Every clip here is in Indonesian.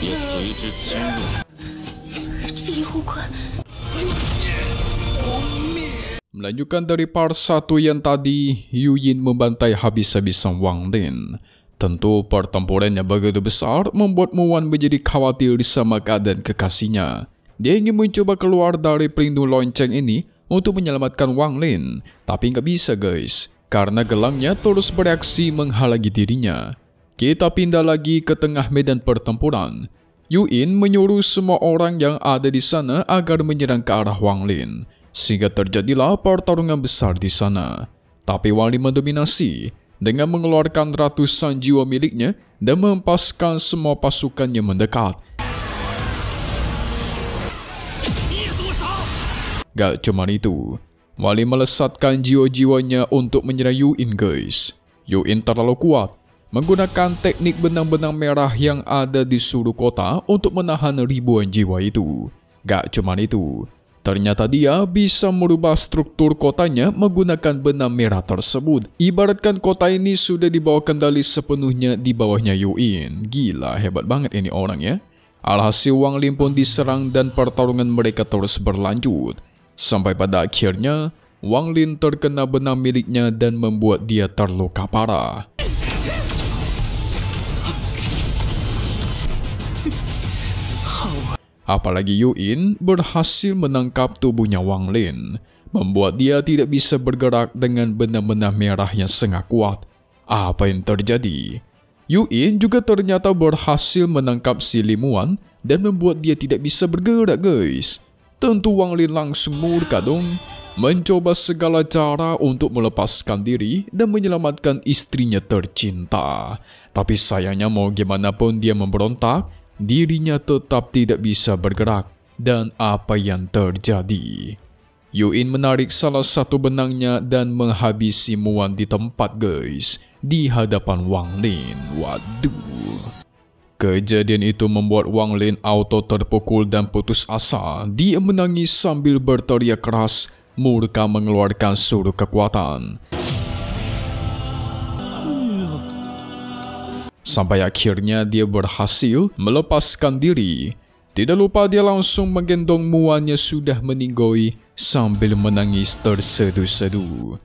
也随之侵入。这一护棍 Melanjutkan dari part 1 yang tadi, Yu Yin membantai habis-habisan Wang Lin. Tentu pertempuran yang begitu besar membuat Muwan menjadi khawatir sama keadaan kekasihnya. Dia ingin mencoba keluar dari pelindung lonceng ini untuk menyelamatkan Wang Lin, tapi nggak bisa guys, karena gelangnya terus bereaksi menghalangi dirinya. Kita pindah lagi ke tengah medan pertempuran. Yu Yin menyuruh semua orang yang ada di sana agar menyerang ke arah Wang Lin, sehingga terjadilah pertarungan besar di sana. Tapi Wang Lin mendominasi dengan mengeluarkan ratusan jiwa miliknya dan menghempaskan semua pasukannya mendekat. Gak cuma itu, Wang Lin melesatkan jiwa-jiwanya untuk menyerang Yu Yin guys. Yu Yin terlalu kuat, menggunakan teknik benang-benang merah yang ada di seluruh kota untuk menahan ribuan jiwa itu. Gak cuma itu, ternyata dia bisa merubah struktur kotanya menggunakan benang merah tersebut. Ibaratkan kota ini sudah dibawa kendali sepenuhnya di bawahnya Yu Yin. Gila, hebat banget ini orang ya. Alhasil Wang Lin pun diserang dan pertarungan mereka terus berlanjut. Sampai pada akhirnya, Wang Lin terkena benang miliknya dan membuat dia terluka parah. Apalagi Yu Yin berhasil menangkap tubuhnya Wang Lin, membuat dia tidak bisa bergerak dengan benang-benang merah yang sangat kuat. Apa yang terjadi? Yu Yin juga ternyata berhasil menangkap si Li Muwan dan membuat dia tidak bisa bergerak guys. Tentu Wang Lin langsung murka dong, mencoba segala cara untuk melepaskan diri dan menyelamatkan istrinya tercinta. Tapi sayangnya mau gimana pun dia memberontak, dirinya tetap tidak bisa bergerak. Dan apa yang terjadi? Yu Yin menarik salah satu benangnya dan menghabisi Muwan di tempat guys, di hadapan Wang Lin. Waduh. Kejadian itu membuat Wang Lin auto terpukul dan putus asa. Dia menangis sambil berteriak keras, murka mengeluarkan seluruh kekuatan. Sampai akhirnya dia berhasil melepaskan diri. Tidak lupa dia langsung menggendong Muwan yang sudah meninggoy sambil menangis terseduh-seduh.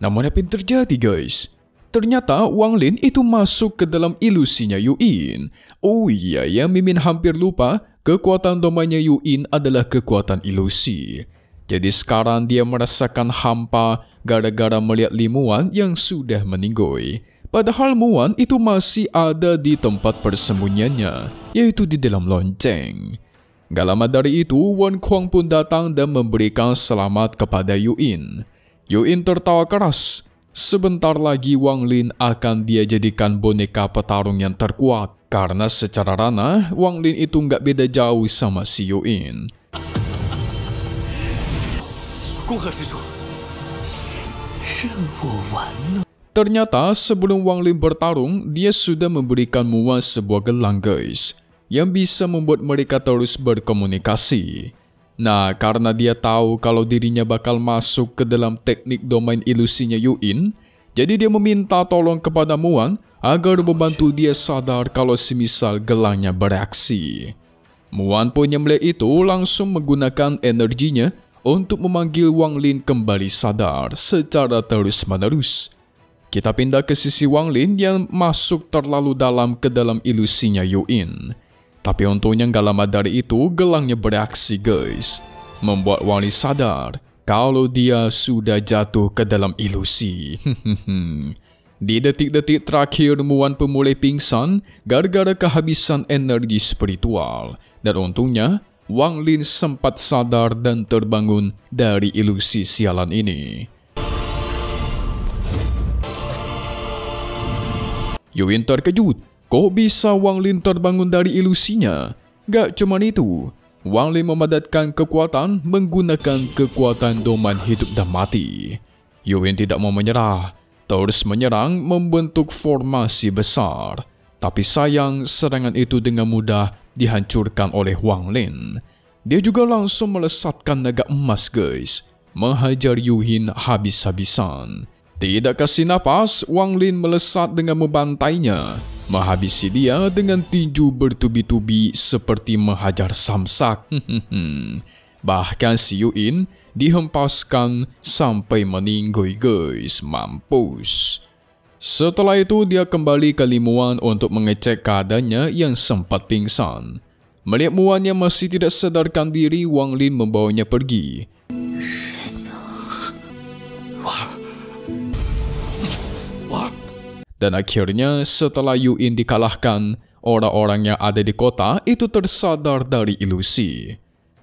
Namun apa yang terjadi guys? Ternyata Wang Lin itu masuk ke dalam ilusinya Yu Yin. Oh iya, yang Mimin hampir lupa, kekuatan domainnya Yu Yin adalah kekuatan ilusi. Jadi sekarang dia merasakan hampa gara-gara melihat Li Muwan yang sudah meninggoy. Padahal Muwan itu masih ada di tempat persembunyiannya, yaitu di dalam lonceng. Gak lama dari itu, Wen Kuang pun datang dan memberikan selamat kepada Yu Yin. Yu Yin tertawa keras. Sebentar lagi Wang Lin akan dia jadikan boneka petarung yang terkuat. Karena secara ranah, Wang Lin itu nggak beda jauh sama si Yu Yin. Ternyata sebelum Wang Lin bertarung, dia sudah memberikan Muwan sebuah gelang guys, yang bisa membuat mereka terus berkomunikasi. Nah, karena dia tahu kalau dirinya bakal masuk ke dalam teknik domain ilusinya Yu Yin, jadi dia meminta tolong kepada Muwan agar membantu dia sadar kalau semisal gelangnya bereaksi. Muwan pun yang melihat itu langsung menggunakan energinya untuk memanggil Wang Lin kembali sadar secara terus-menerus. Kita pindah ke sisi Wang Lin yang masuk terlalu dalam ke dalam ilusinya Yu Yin. Tapi untungnya gak lama dari itu gelangnya bereaksi guys, membuat Wang Lin sadar kalau dia sudah jatuh ke dalam ilusi. Di detik-detik terakhir Muwan pun mulai pingsan gara-gara kehabisan energi spiritual. Dan untungnya Wang Lin sempat sadar dan terbangun dari ilusi sialan ini. Yu Yin terkejut. Kok bisa Wang Lin terbangun dari ilusinya? Gak cuma itu, Wang Lin memadatkan kekuatan menggunakan kekuatan domain hidup dan mati. Yu Yin tidak mau menyerah, terus menyerang membentuk formasi besar. Tapi sayang serangan itu dengan mudah dihancurkan oleh Wang Lin. Dia juga langsung melesatkan naga emas guys, menghajar Yu Yin habis-habisan. Tidak kasih napas, Wang Lin melesat dengan membantainya. menghabisi dia dengan tinju bertubi-tubi seperti menghajar samsak. Bahkan si Yuin dihempaskan sampai meninggoy guys, mampus. Setelah itu dia kembali ke Limuan untuk mengecek keadaannya yang sempat pingsan. Melihat Muan yang masih tidak sadarkan diri, Wang Lin membawanya pergi. Dan akhirnya setelah Yuin dikalahkan, orang-orang yang ada di kota itu tersadar dari ilusi.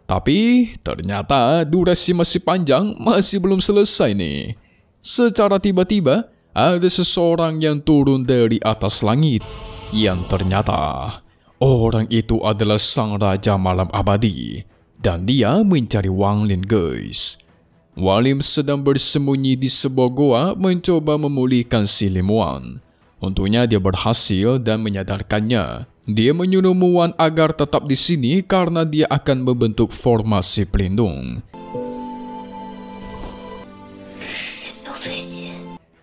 Tapi ternyata durasi masih panjang, masih belum selesai nih. Secara tiba-tiba ada seseorang yang turun dari atas langit, yang ternyata orang itu adalah sang Raja Malam Abadi, dan dia mencari Wang Lin guys. Wang Lin sedang bersembunyi di sebuah goa mencoba memulihkan si Limuan. Untungnya dia berhasil dan menyadarkannya. Dia menyuruh Muan agar tetap di sini karena dia akan membentuk formasi pelindung.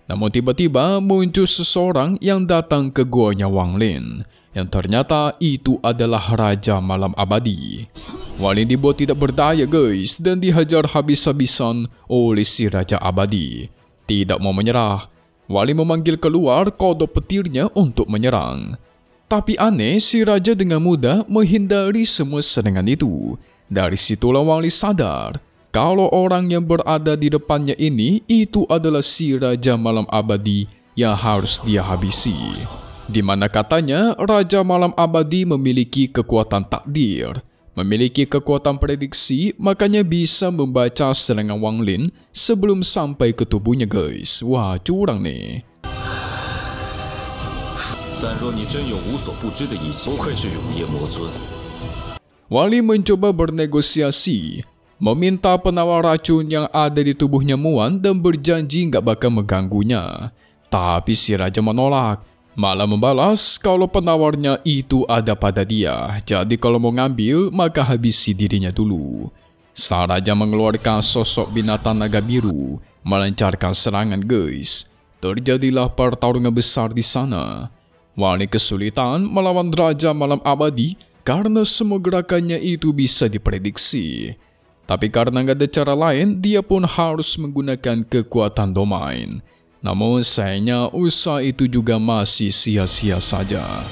Namun tiba-tiba muncul seseorang yang datang ke goanya Wang Lin, yang ternyata itu adalah Raja Malam Abadi. Wang Lin dibuat tidak berdaya guys dan dihajar habis-habisan oleh si Raja Abadi. Tidak mau menyerah, Wang Lin memanggil keluar kodok petirnya untuk menyerang. Tapi aneh, si Raja dengan mudah menghindari semua serangan itu. Dari situlah Wang Lin sadar kalau orang yang berada di depannya ini itu adalah si Raja Malam Abadi yang harus dia habisi. Di mana katanya Raja Malam Abadi memiliki kekuatan takdir, memiliki kekuatan prediksi, makanya bisa membaca serangan Wang Lin sebelum sampai ke tubuhnya guys. Wah, curang nih. Wang Lin mencoba bernegosiasi, meminta penawar racun yang ada di tubuhnya Muan dan berjanji nggak bakal mengganggunya. Tapi si Raja menolak, malah membalas kalau penawarnya itu ada pada dia. Jadi kalau mau ngambil, maka habisi dirinya dulu. Sang Raja mengeluarkan sosok binatang naga biru, melancarkan serangan guys. Terjadilah pertarungan besar di sana. Wang Lin kesulitan melawan Raja Malam Abadi karena semua gerakannya itu bisa diprediksi. Tapi karena nggak ada cara lain, dia pun harus menggunakan kekuatan domain. Namun sayangnya usaha itu juga masih sia-sia saja.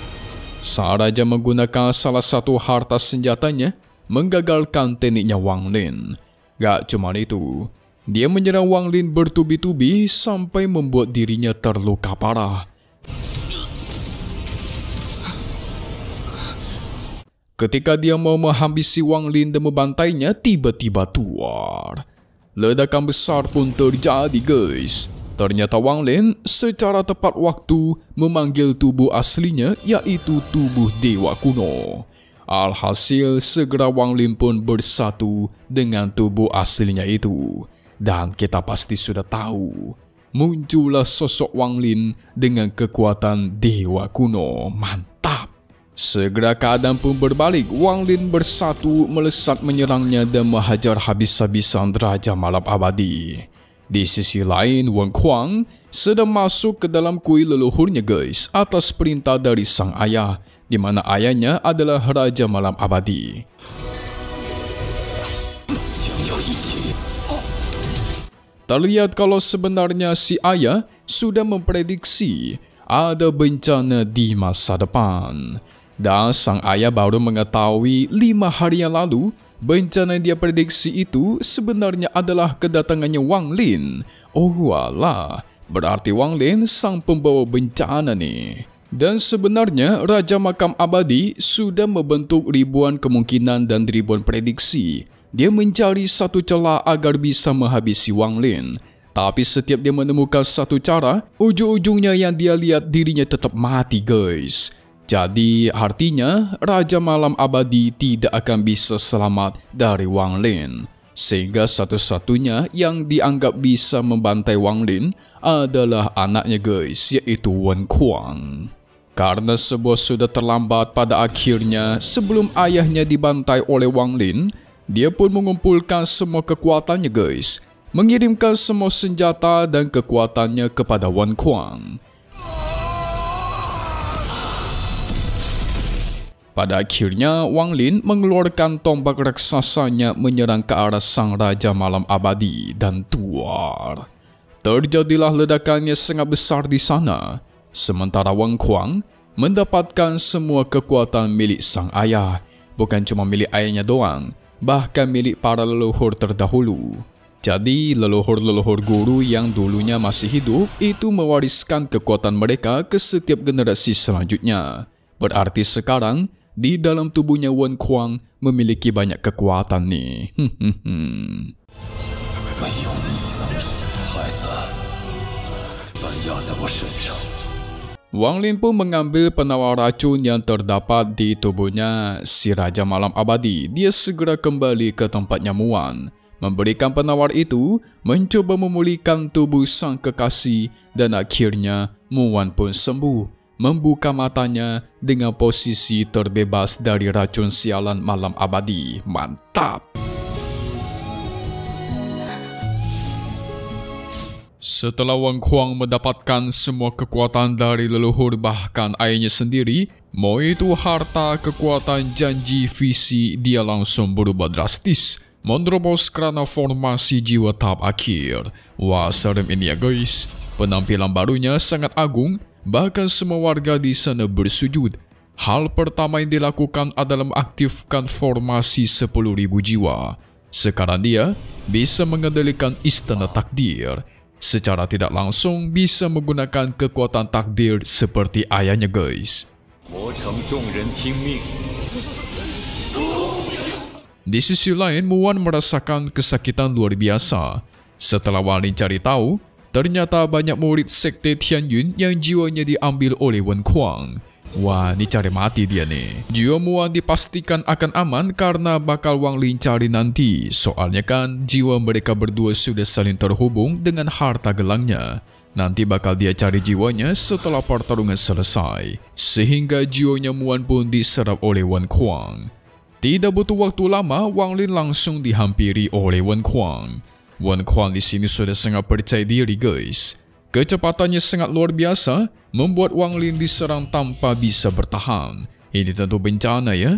Sang Raja menggunakan salah satu harta senjatanya menggagalkan tekniknya Wang Lin. Gak cuma itu, dia menyerang Wang Lin bertubi-tubi sampai membuat dirinya terluka parah. Ketika dia mau menghabisi Wang Lin dan membantainya, tiba-tiba tuar. Ledakan besar pun terjadi guys. Ternyata Wang Lin secara tepat waktu memanggil tubuh aslinya, yaitu tubuh Dewa Kuno. Alhasil segera Wang Lin pun bersatu dengan tubuh aslinya itu. Dan kita pasti sudah tahu, muncullah sosok Wang Lin dengan kekuatan Dewa Kuno. Mantap! Segera keadaan pun berbalik. Wang Lin bersatu melesat menyerangnya dan menghajar habis-habisan Raja Malam Abadi. Di sisi lain, Wen Kuang sedang masuk ke dalam kuil leluhurnya guys, atas perintah dari sang ayah, di mana ayahnya adalah Raja Malam Abadi. Terlihat kalau sebenarnya si ayah sudah memprediksi ada bencana di masa depan. Dan sang ayah baru mengetahui 5 hari yang lalu, bencana yang dia prediksi itu sebenarnya adalah kedatangannya Wang Lin. Oh walah, berarti Wang Lin sang pembawa bencana nih. Dan sebenarnya Raja Makam Abadi sudah membentuk ribuan kemungkinan dan ribuan prediksi. Dia mencari satu celah agar bisa menghabisi Wang Lin. Tapi setiap dia menemukan satu cara, ujung-ujungnya yang dia lihat dirinya tetap mati guys. Jadi artinya Raja Malam Abadi tidak akan bisa selamat dari Wang Lin. Sehingga satu-satunya yang dianggap bisa membantai Wang Lin adalah anaknya guys, yaitu Wen Kuang. Karena sebuah sudah terlambat, pada akhirnya sebelum ayahnya dibantai oleh Wang Lin, dia pun mengumpulkan semua kekuatannya guys, mengirimkan semua senjata dan kekuatannya kepada Wen Kuang. Pada akhirnya, Wang Lin mengeluarkan tombak raksasanya menyerang ke arah sang Raja Malam Abadi dan Tuar. Terjadilah ledakan yang sangat besar di sana, sementara Wen Kuang mendapatkan semua kekuatan milik sang ayah, bukan cuma milik ayahnya doang, bahkan milik para leluhur terdahulu. Jadi, leluhur-leluhur guru yang dulunya masih hidup itu mewariskan kekuatan mereka ke setiap generasi selanjutnya. Berarti sekarang, di dalam tubuhnya Wen Kuang memiliki banyak kekuatan nih. Wang Lin pun mengambil penawar racun yang terdapat di tubuhnya si Raja Malam Abadi. Dia segera kembali ke tempatnya Muan. Memberikan penawar itu, mencoba memulihkan tubuh sang kekasih dan akhirnya Muan pun sembuh. Membuka matanya dengan posisi terbebas dari racun sialan Malam Abadi. Mantap! Setelah Wen Kuang mendapatkan semua kekuatan dari leluhur bahkan ayahnya sendiri, mau itu harta, kekuatan, janji, visi, dia langsung berubah drastis. Menerobos kerana formasi jiwa tahap akhir. Wah, serem ini ya guys. Penampilan barunya sangat agung, bahkan semua warga di sana bersujud. Hal pertama yang dilakukan adalah mengaktifkan formasi 10.000 jiwa. Sekarang dia bisa mengendalikan istana takdir. Secara tidak langsung bisa menggunakan kekuatan takdir seperti ayahnya guys. Di sisi lain, Muan merasakan kesakitan luar biasa. Setelah Wang Lin cari tahu, ternyata banyak murid sekte Tianyun yang jiwanya diambil oleh Wen Kuang. Wah, ini cari mati dia nih. Jiwa Muan dipastikan akan aman karena bakal Wang Lin cari nanti. Soalnya kan jiwa mereka berdua sudah saling terhubung dengan harta gelangnya. Nanti bakal dia cari jiwanya setelah pertarungan selesai. Sehingga jiwanya Muan pun diserap oleh Wen Kuang. Tidak butuh waktu lama, Wang Lin langsung dihampiri oleh Wen Kuang. Wen Kuang di sini sudah sangat percaya diri guys. Kecepatannya sangat luar biasa, membuat Wang Lin diserang tanpa bisa bertahan. Ini tentu bencana ya.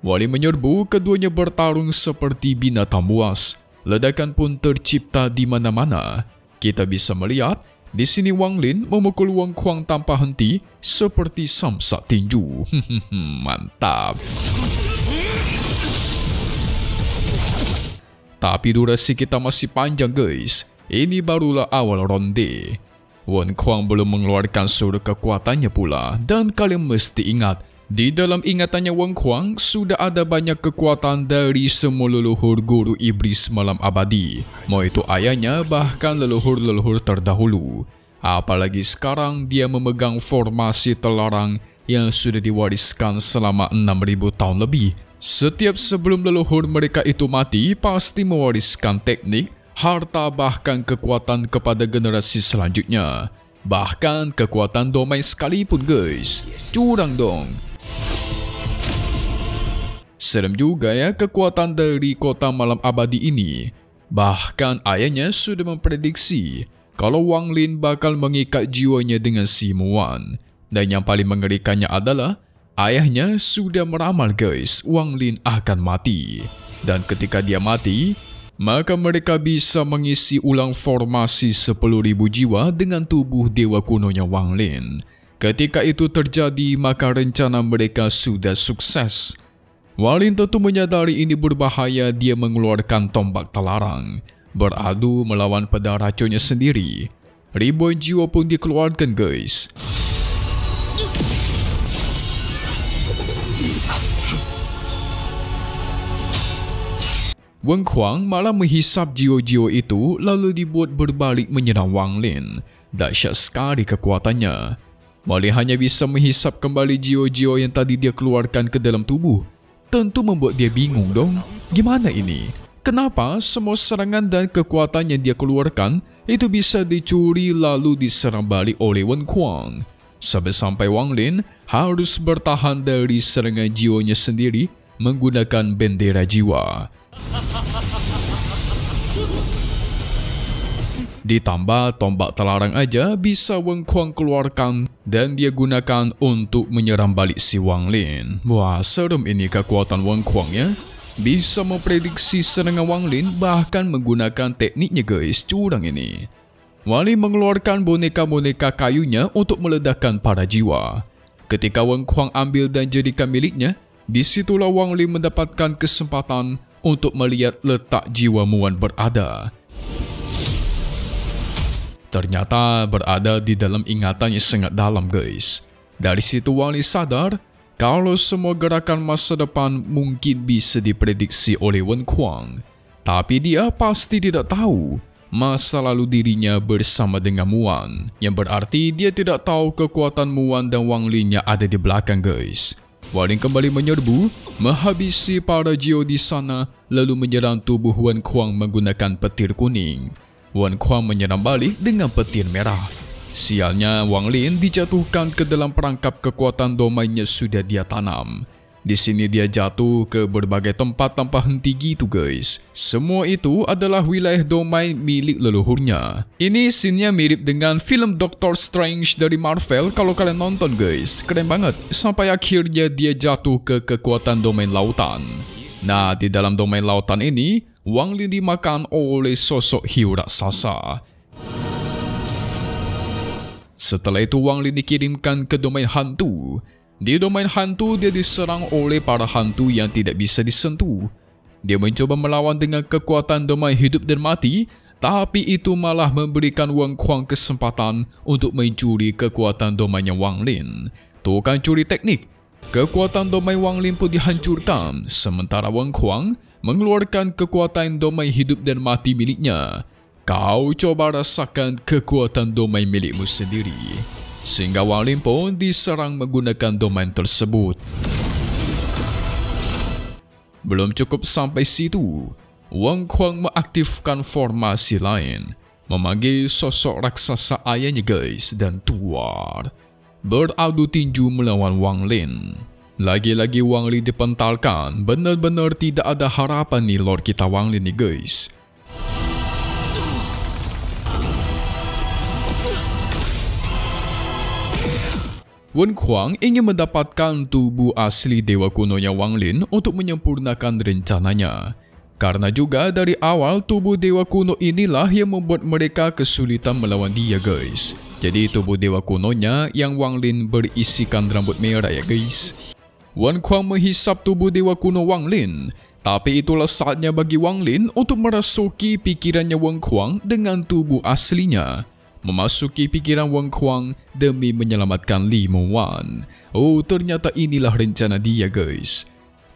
Wali menyerbu, keduanya bertarung seperti binatang buas. Ledakan pun tercipta di mana-mana. Kita bisa melihat, di sini Wang Lin memukul Wen Kuang tanpa henti seperti samsak tinju. Mantap. Tapi durasi kita masih panjang guys. Ini barulah awal ronde. Wen Kuang belum mengeluarkan seluruh kekuatannya pula. Dan kalian mesti ingat, di dalam ingatannya Wen Kuang sudah ada banyak kekuatan dari semua leluhur guru iblis Malam Abadi. Mau itu ayahnya bahkan leluhur-leluhur terdahulu. Apalagi sekarang dia memegang formasi terlarang yang sudah diwariskan selama 6.000 tahun lebih. Setiap sebelum leluhur mereka itu mati, pasti mewariskan teknik, harta bahkan kekuatan kepada generasi selanjutnya. Bahkan kekuatan domain sekalipun guys. Curang dong. Serem juga ya kekuatan dari kota Malam Abadi ini. Bahkan ayahnya sudah memprediksi kalau Wang Lin bakal mengikat jiwanya dengan si Muan. Dan yang paling mengerikannya adalah ayahnya sudah meramal guys, Wang Lin akan mati. Dan ketika dia mati, maka mereka bisa mengisi ulang formasi 10.000 jiwa dengan tubuh dewa kunonya Wang Lin. Ketika itu terjadi, maka rencana mereka sudah sukses. Wang Lin tentu menyadari ini berbahaya, dia mengeluarkan tombak terlarang. Beradu melawan pedang racunnya sendiri. Ribuan jiwa pun dikeluarkan guys. Wen Kuang malah menghisap jiwa-jiwa itu lalu dibuat berbalik menyerang Wang Lin. Dahsyat sekali kekuatannya. Wali hanya bisa menghisap kembali jiwa-jiwa yang tadi dia keluarkan ke dalam tubuh. Tentu membuat dia bingung dong. Gimana ini? Kenapa semua serangan dan kekuatan yang dia keluarkan itu bisa dicuri lalu diserang balik oleh Wen Kuang? Sampai-sampai Wang Lin harus bertahan dari serangan jiwanya sendiri menggunakan bendera jiwa. Ditambah tombak terlarang aja bisa Wang Kuang keluarkan dan dia gunakan untuk menyerang balik si Wang Lin. Wah, serem ini kekuatan Wang Kuang ya. Bisa memprediksi serangan Wang Lin bahkan menggunakan tekniknya guys, curang ini. Wang Lin mengeluarkan boneka-boneka kayunya untuk meledakkan para jiwa. Ketika Wang Kuang ambil dan jadikan miliknya, disitulah Wang Lin mendapatkan kesempatan untuk melihat letak jiwa Muan berada. Ternyata berada di dalam ingatannya sangat dalam guys. Dari situ Wang Lin sadar kalau semua gerakan masa depan mungkin bisa diprediksi oleh Wang Kuang. Tapi dia pasti tidak tahu masa lalu dirinya bersama dengan Muan. Yang berarti dia tidak tahu kekuatan Muan dan Wang Lin yang ada di belakang guys. Wang Lin kembali menyerbu, menghabisi para jiwa di sana lalu menyerang tubuh Wang Kuang menggunakan petir kuning. Wang Kuang menyerang balik dengan petir merah. Sialnya Wang Lin dijatuhkan ke dalam perangkap kekuatan domainnya sudah dia tanam. Di sini dia jatuh ke berbagai tempat tanpa henti gitu guys. Semua itu adalah wilayah domain milik leluhurnya. Ini scene-nya mirip dengan film Doctor Strange dari Marvel kalau kalian nonton guys. Keren banget. Sampai akhirnya dia jatuh ke kekuatan domain lautan. Nah, di dalam domain lautan ini Wang Lin dimakan oleh sosok hiu raksasa. Setelah itu Wang Lin dikirimkan ke domain hantu. Di domain hantu dia diserang oleh para hantu yang tidak bisa disentuh. Dia mencoba melawan dengan kekuatan domain hidup dan mati, tapi itu malah memberikan Wang Kuang kesempatan untuk mencuri kekuatan domainnya Wang Lin. Tuh kan curi teknik. Kekuatan domain Wang Lin pun dihancurkan, sementara Wang Kuang mengeluarkan kekuatan domain hidup dan mati miliknya. Kau coba rasakan kekuatan domain milikmu sendiri. Sehingga Wang Lin pun diserang menggunakan domain tersebut. Belum cukup sampai situ, Wang Kuang mengaktifkan formasi lain, memanggil sosok raksasa ayahnya guys dan Tuar, beradu tinju melawan Wang Lin. Lagi-lagi Wang Lin dipentalkan, benar-benar tidak ada harapan nih Lord kita Wang Lin nih guys. Wang Kuang ingin mendapatkan tubuh asli dewa kunonya Wang Lin untuk menyempurnakan rencananya. Karena juga dari awal tubuh dewa kuno inilah yang membuat mereka kesulitan melawan dia guys. Jadi tubuh dewa kunonya yang Wang Lin berisikan rambut merah ya guys. Wang Kuang menghisap tubuh dewa kuno Wang Lin. Tapi itulah saatnya bagi Wang Lin untuk merasuki pikirannya Wang Kuang dengan tubuh aslinya. Memasuki pikiran Wang Kuang demi menyelamatkan Li Muan. Oh, ternyata inilah rencana dia guys.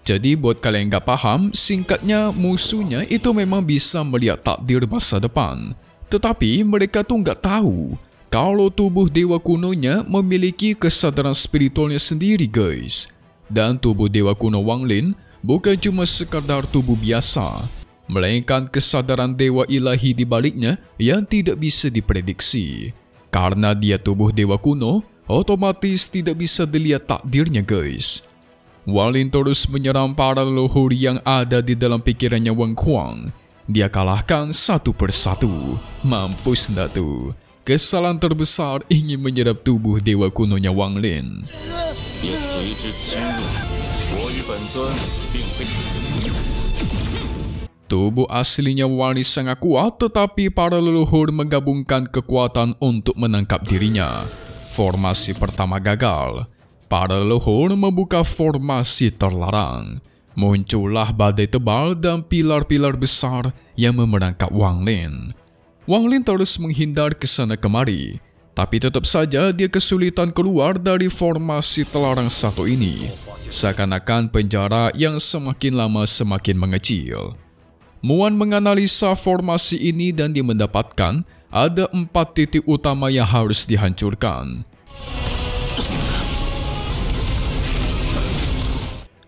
Jadi buat kalian yang gak paham, singkatnya musuhnya itu memang bisa melihat takdir masa depan. Tetapi mereka tuh gak tahu kalau tubuh dewa kunonya memiliki kesadaran spiritualnya sendiri guys. Dan tubuh dewa kuno Wang Lin bukan cuma sekadar tubuh biasa, melainkan kesadaran dewa ilahi di baliknya yang tidak bisa diprediksi. Karena dia tubuh dewa kuno, otomatis tidak bisa dilihat takdirnya guys. Wang Lin terus menyerang para leluhur yang ada di dalam pikirannya Wang Kuang. Dia kalahkan satu persatu. Mampus dah tuh. Kesalahan terbesar ingin menyerap tubuh dewa kunonya Wang Lin. Tubuh aslinya Wang Lin sangat kuat, tetapi para leluhur menggabungkan kekuatan untuk menangkap dirinya. Formasi pertama gagal. Para leluhur membuka formasi terlarang. Muncullah badai tebal dan pilar-pilar besar yang memerangkap Wang Lin. Wang Lin terus menghindar ke sana kemari, tapi tetap saja dia kesulitan keluar dari formasi terlarang satu ini. Seakan-akan penjara yang semakin lama semakin mengecil. Muan menganalisa formasi ini dan dia mendapatkan ada 4 titik utama yang harus dihancurkan.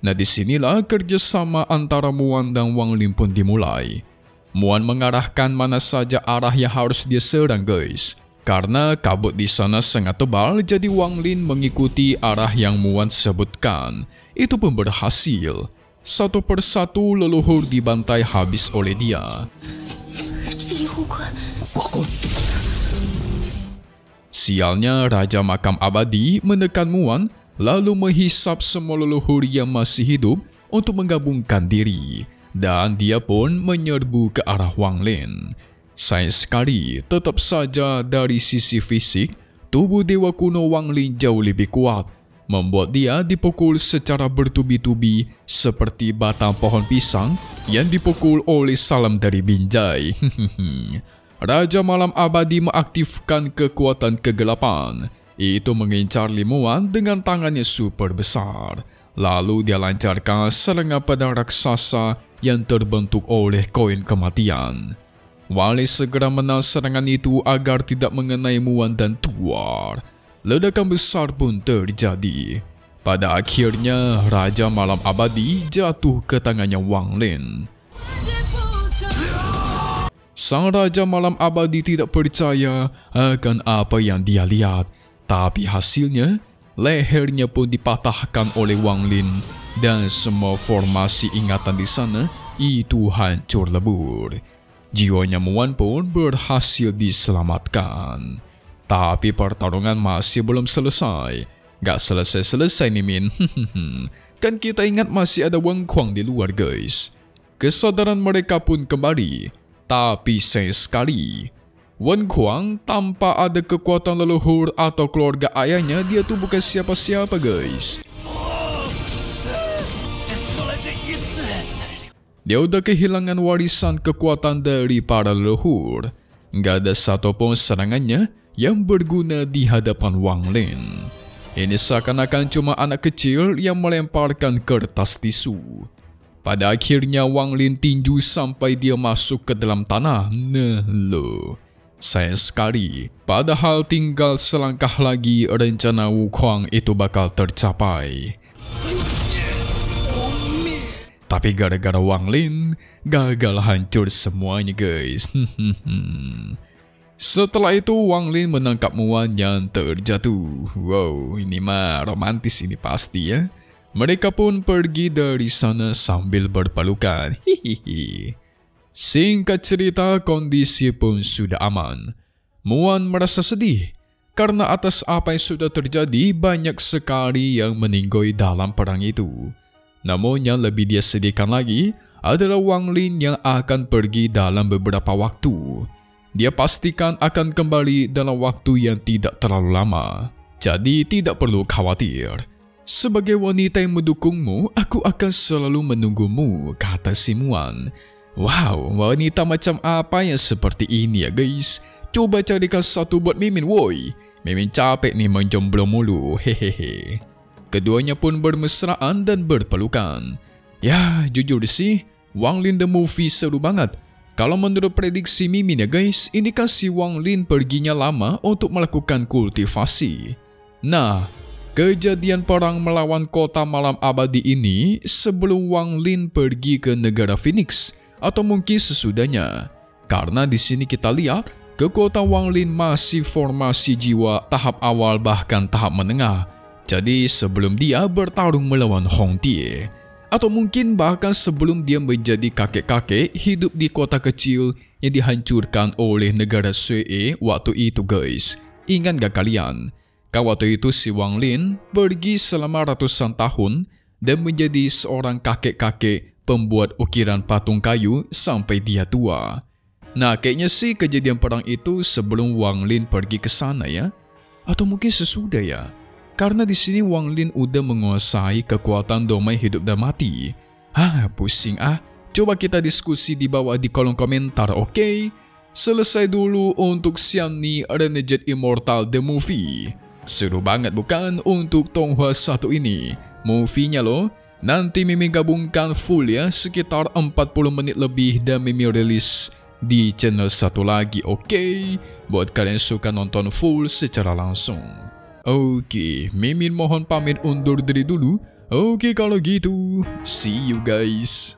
Nah, disinilah kerjasama antara Muan dan Wang Lin pun dimulai. Muan mengarahkan mana saja arah yang harus dia serang guys. Karena kabut di sana sangat tebal, jadi Wang Lin mengikuti arah yang Muan sebutkan. Itu pun berhasil. Satu persatu leluhur dibantai habis oleh dia. 这一户官， Sialnya Raja Makam Abadi menekan Muan lalu menghisap semua leluhur yang masih hidup untuk menggabungkan diri dan dia pun menyerbu ke arah Wang Lin. Sayang sekali, tetap saja dari sisi fisik, tubuh Dewa Kuno Wang Lin jauh lebih kuat, membuat dia dipukul secara bertubi-tubi seperti batang pohon pisang yang dipukul oleh salam dari binjai. Raja Malam Abadi mengaktifkan kekuatan kegelapan. Itu mengincar Limuan dengan tangannya super besar. Lalu dia lancarkan serangan pedang raksasa yang terbentuk oleh koin kematian. Wang Lin segera menang serangan itu agar tidak mengenai Muan dan Tuar. Ledakan besar pun terjadi. Pada akhirnya, Raja Malam Abadi jatuh ke tangannya Wang Lin. Sang Raja Malam Abadi tidak percaya akan apa yang dia lihat. Tapi hasilnya, lehernya pun dipatahkan oleh Wang Lin dan semua formasi ingatan di sana itu hancur lebur. Jiwanya Muan pun berhasil diselamatkan. Tapi pertarungan masih belum selesai. Gak selesai-selesai nih Min. Kan kita ingat masih ada Wen Kuang di luar guys. Kesadaran mereka pun kembali. Tapi sayang sekali, Wen Kuang tanpa ada kekuatan leluhur atau keluarga ayahnya, dia tuh bukan siapa-siapa guys. Dia udah kehilangan warisan kekuatan dari para leluhur. Gak ada satupun serangannya yang berguna di hadapan Wang Lin. Ini seakan-akan cuma anak kecil yang melemparkan kertas tisu. Pada akhirnya Wang Lin tinju sampai dia masuk ke dalam tanah. Nah lo, sayang sekali. Padahal tinggal selangkah lagi rencana Wukong itu bakal tercapai. Tapi gara-gara Wang Lin, gagal hancur semuanya guys. Setelah itu Wang Lin menangkap Muan yang terjatuh. Wow, ini mah romantis ini pasti ya. Mereka pun pergi dari sana sambil berpelukan. Hihihi. Singkat cerita, kondisi pun sudah aman. Muan merasa sedih karena atas apa yang sudah terjadi banyak sekali yang meninggal dalam perang itu. Namun yang lebih dia sedihkan lagi adalah Wang Lin yang akan pergi dalam beberapa waktu. Dia pastikan akan kembali dalam waktu yang tidak terlalu lama. Jadi tidak perlu khawatir. Sebagai wanita yang mendukungmu, aku akan selalu menunggumu, kata si Muan. Wow, wanita macam apa yang seperti ini ya guys? Coba carikan satu buat Mimin woi. Mimin capek nih menjomblo mulu, hehehe. Keduanya pun bermesraan dan berpelukan. Ya, jujur sih, Wang Lin the movie seru banget. Kalau menurut prediksi Mimin ya guys, ini kan si Wang Lin perginya lama untuk melakukan kultivasi. Nah, kejadian perang melawan kota malam abadi ini sebelum Wang Lin pergi ke negara Phoenix atau mungkin sesudahnya. Karena di sini kita lihat kekuatan Wang Lin masih formasi jiwa tahap awal bahkan tahap menengah. Jadi sebelum dia bertarung melawan Hong Tie. Atau mungkin bahkan sebelum dia menjadi kakek-kakek hidup di kota kecil yang dihancurkan oleh negara Sue waktu itu guys. Ingat gak kalian? Waktu itu si Wang Lin pergi selama ratusan tahun dan menjadi seorang kakek-kakek pembuat ukiran patung kayu sampai dia tua. Nah, kayaknya sih kejadian perang itu sebelum Wang Lin pergi ke sana ya. Atau mungkin sesudah ya. Karena di sini Wang Lin udah menguasai kekuatan domain hidup dan mati. Pusing ah. Coba kita diskusi di bawah di kolom komentar, oke? Selesai dulu untuk Xianni Renegade Immortal The Movie. Seru banget bukan untuk Tonghua 1 ini? Movie-nya loh. Nanti Mimin gabungkan full ya, sekitar 40 menit lebih dan Mimin rilis di channel satu lagi, oke? Buat kalian suka nonton full secara langsung. Oke, Mimin mohon pamit undur diri dulu. Oke, kalau gitu, see you guys.